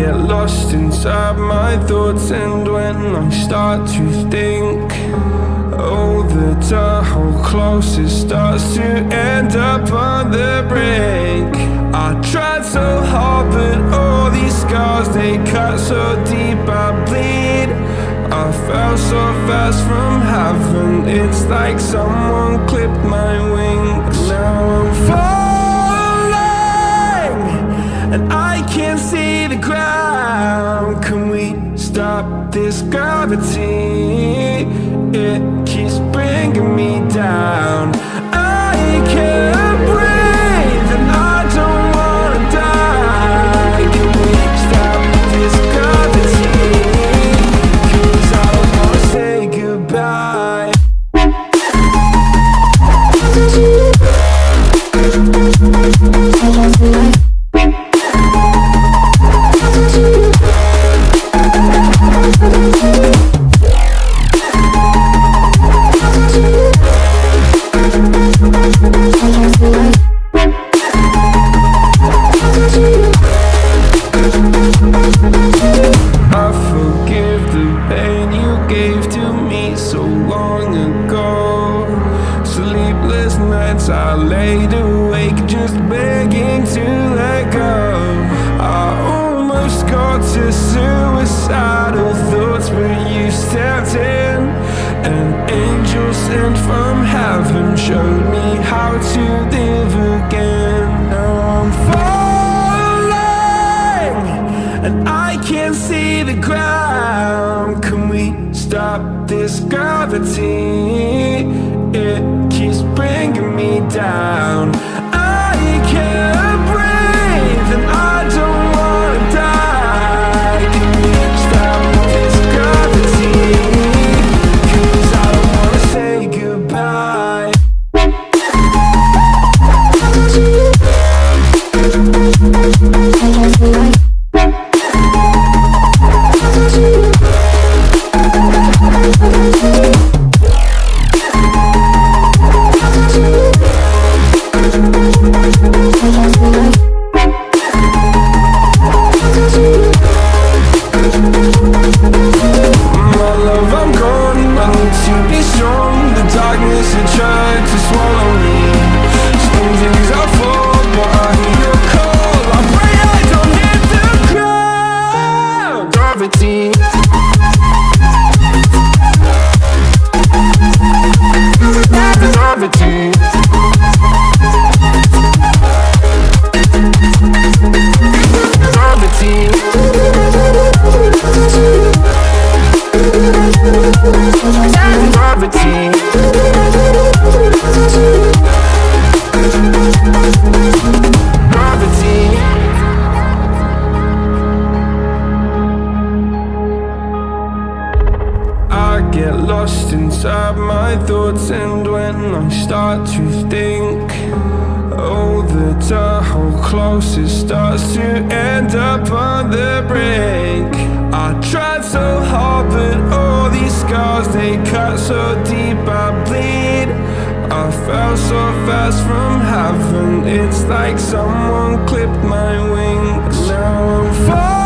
get lost inside my thoughts, and when I start to think, oh, the door closest starts to end up on the brink. I tried so hard, but all these scars, they cut so deep I bleed. I fell so fast from heaven, it's like someone clipped my wings. Now I'm falling, and I can't see the ground. Can we stop this gravity? It keeps bringing me down. I can't breathe, and I don't wanna die. Can we stop this gravity? 'Cause I don't wanna say goodbye. I forgive the pain you gave to me so long ago. Sleepless nights I laid awake just begging to let go. I almost got to suicidal thoughts, but you stepped in. An angel sent from heaven showed me how to live again. Now I'm falling, and I can't see the ground. Can we stop this gravity? It keeps bringing me down. I can't breathe, and I don't wanna die. Can we stop this gravity? 'Cause I don't wanna say goodbye. My love, I'm gone, I need to be strong. The darkness had tried to swallow me. Some days I fall, but I hear your call. I pray I don't hit the ground. Gravity. Gravity. I get lost inside my thoughts, and when I start to think, oh, the door closest starts to end up on the brink. I tried so hard, but all these scars, they cut so deep I bleed. I fell so fast from heaven, it's like someone clipped my wings. Now I'm falling.